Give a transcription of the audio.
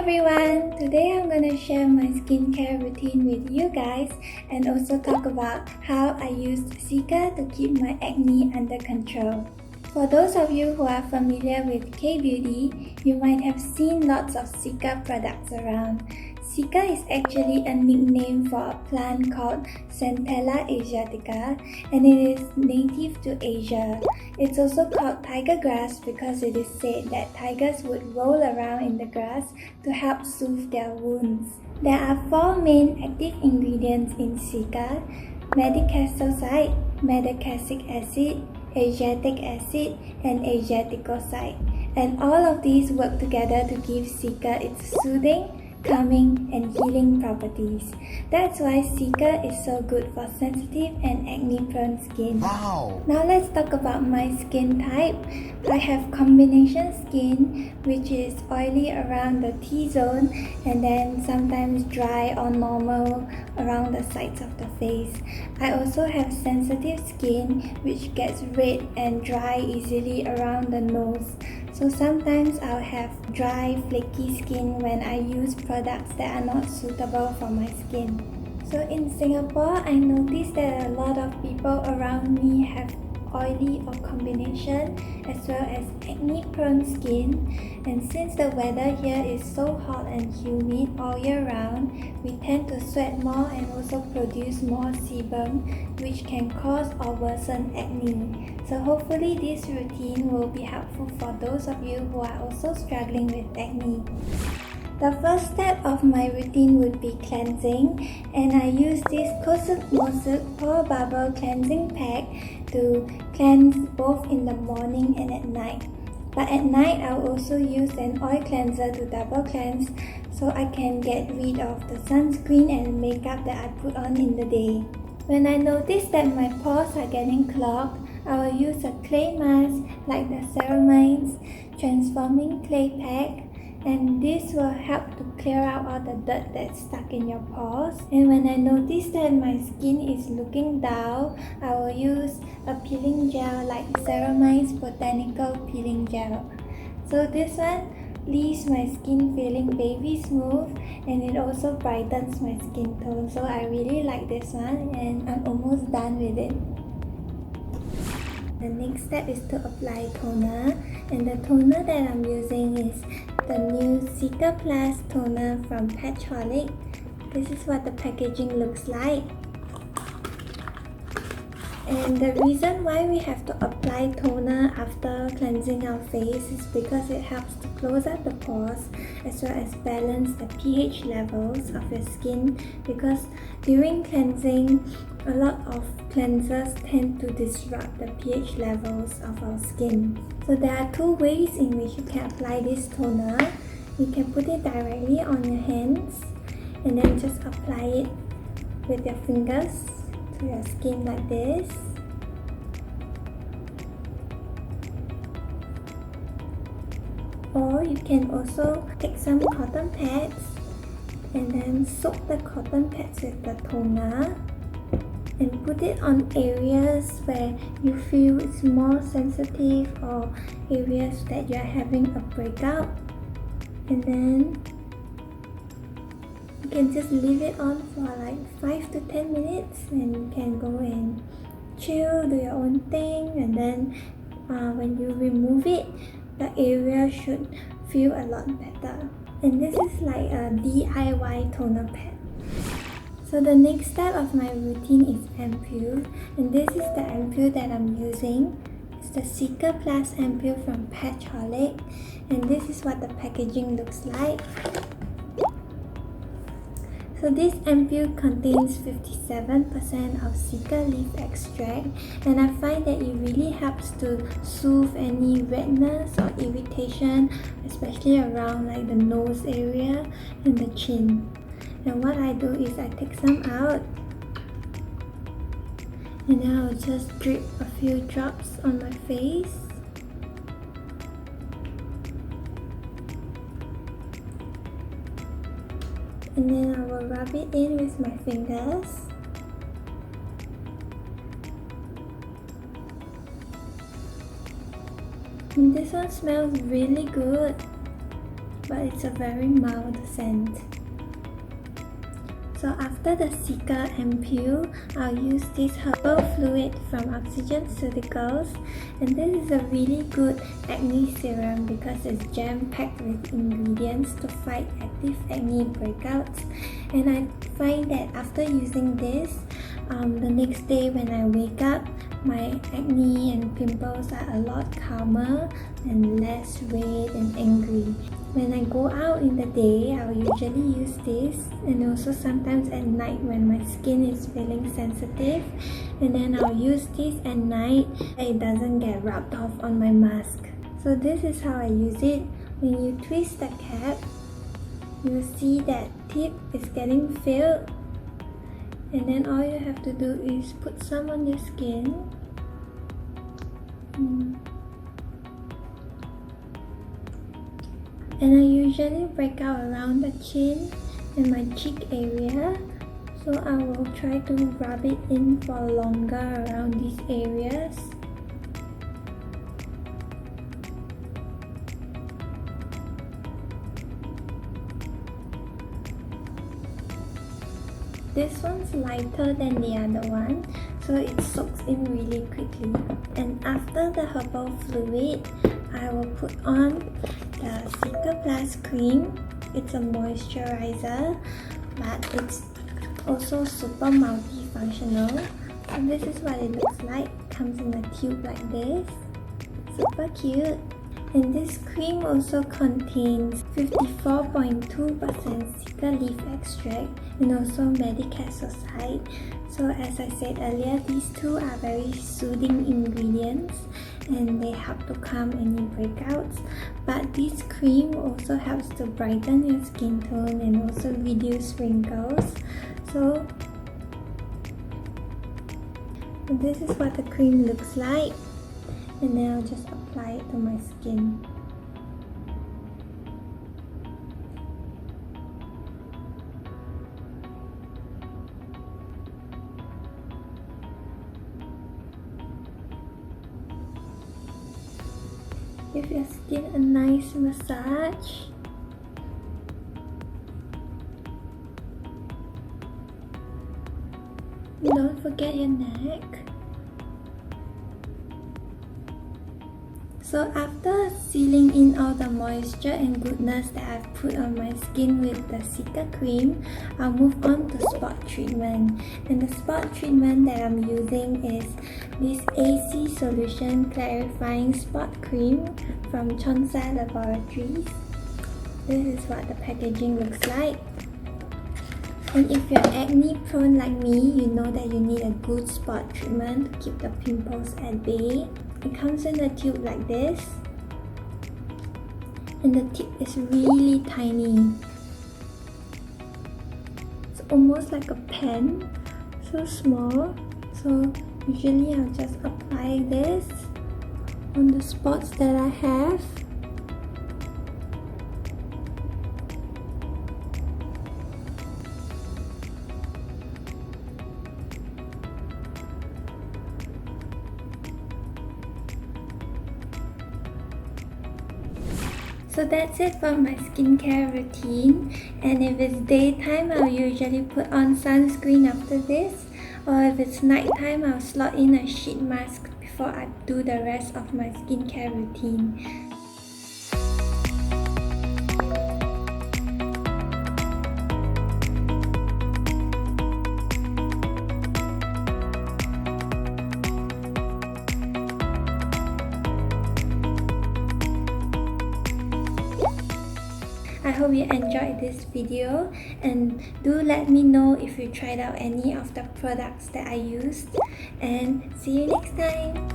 everyone! Today I'm gonna share my skincare routine with you guys and also talk about how I used Cica to keep my acne under control. For those of you who are familiar with kbeauty, you might have seen lots of Cica products around. Cica is actually a nickname for a plant called Centella asiatica, and it is native to Asia. It's also called tiger grass because it is said that tigers would roll around in the grass to help soothe their wounds. There are 4 main active ingredients in Cica: medicassoside, medicassic acid, asiatic acid, and asiaticoside. And all of these work together to give Cica its soothing, calming, and healing properties. That's why Cica is so good for sensitive and acne-prone skin. Wow! Now let's talk about my skin type. I have combination skin, which is oily around the T-zone and then sometimes dry or normal around the sides of the face. I also have sensitive skin, which gets red and dry easily around the nose. So sometimes I'll have dry, flaky skin when I use products that are not suitable for my skin. So in Singapore, I noticed that a lot of people around me have oily or combination as well as acne-prone skin. And since the weather here is so hot and humid all year round, we tend to sweat more and also produce more sebum, which can cause or worsen acne. So hopefully this routine will be helpful for those of you who are also struggling with acne. The first step of my routine would be cleansing, and I use this COSSG Pore Bubble Cleansing Pack to cleanse both in the morning and at night. But at night, I'll also use an oil cleanser to double cleanse so I can get rid of the sunscreen and makeup that I put on in the day. When I notice that my pores are getting clogged, I will use a clay mask like the Ceramine's Transforming Clay Pack, and this will help to clear out all the dirt that's stuck in your pores. And when I notice that my skin is looking dull, I will use a peeling gel like Ceramine's Botanical Peeling Gel. So this one leaves my skin feeling baby smooth, and it also brightens my skin tone. So I really like this one, and I'm almost done with it. The next step is to apply toner, and the toner that I'm using is the new Cica Plus toner from Patchholic. This is what the packaging looks like. And the reason why we have to apply toner after cleansing our face is because it helps to close up the pores as well as balance the pH levels of your skin, because during cleansing, a lot of cleansers tend to disrupt the pH levels of our skin. So there are 2 ways in which you can apply this toner. You can put it directly on your hands and then just apply it with your fingers to your skin like this. Or you can also take some cotton pads and then soak the cotton pads with the toner and put it on areas where you feel it's more sensitive or areas that you're having a breakout. And then you can just leave it on for like 5 to 10 minutes, and you can go and chill, do your own thing, and then when you remove it, the area should feel a lot better. And this is like a DIY toner pad. So the next step of my routine is Ampoule, and this is the ampoule that I'm using. It's the Cica Plus ampoule from Patchholic, and this is what the packaging looks like. So this ampoule contains 57% of Cica leaf extract, and I find that it really helps to soothe any redness or irritation, especially around like the nose area and the chin. And what I do is I take some out, and then I'll just drip a few drops on my face. And then I will rub it in with my fingers. And this one smells really good. but it's a very mild scent. So after the Cica Ampoule, I'll use this Herbal Fluid from Oxygen Ceuticals, and this is a really good acne serum because it's jam-packed with ingredients to fight active acne breakouts. And I find that after using this, the next day when I wake up, my acne and pimples are a lot calmer and less red and angry. When I go out in the day, I'll usually use this, and also sometimes at night when my skin is feeling sensitive, and then I'll use this at night so it doesn't get rubbed off on my mask. So this is how I use it. When you twist the cap, you'll see that tip is getting filled, and then all you have to do is put some on your skin. And I usually break out around the chin and my cheek area, so I will try to rub it in for longer around these areas. This one's lighter than the other one, so it soaks in really quickly. And after the Herbal Fluid, I will put on the Cica Plus Cream. It's a moisturizer, but it's also super multifunctional. So this is what it looks like. It comes in a tube like this. Super cute. And this cream also contains 54.2% Cica leaf extract and also medicassoside. So as I said earlier, these two are very soothing ingredients and they help to calm any breakouts. But this cream also helps to brighten your skin tone and also reduce wrinkles. So this is what the cream looks like, and then I'll just apply it to my skin. Give your skin a nice massage. Don't forget your neck. So after sealing in all the moisture and goodness that I've put on my skin with the Cica cream, I'll move on to spot treatment. And the spot treatment that I'm using is this AC Solution Clarifying Spot Cream from Chonsa Laboratories. This is what the packaging looks like. And if you're acne prone like me, you know that you need a good spot treatment to keep the pimples at bay. It comes in a tube like this, and the tip is really tiny. It's almost like a pen, so small. So usually I'll just apply this on the spots that I have. So that's it for my skincare routine, and if it's daytime, I'll usually put on sunscreen after this, or if it's nighttime, I'll slot in a sheet mask before I do the rest of my skincare routine. I hope you enjoyed this video, and do let me know if you tried out any of the products that I used, and see you next time!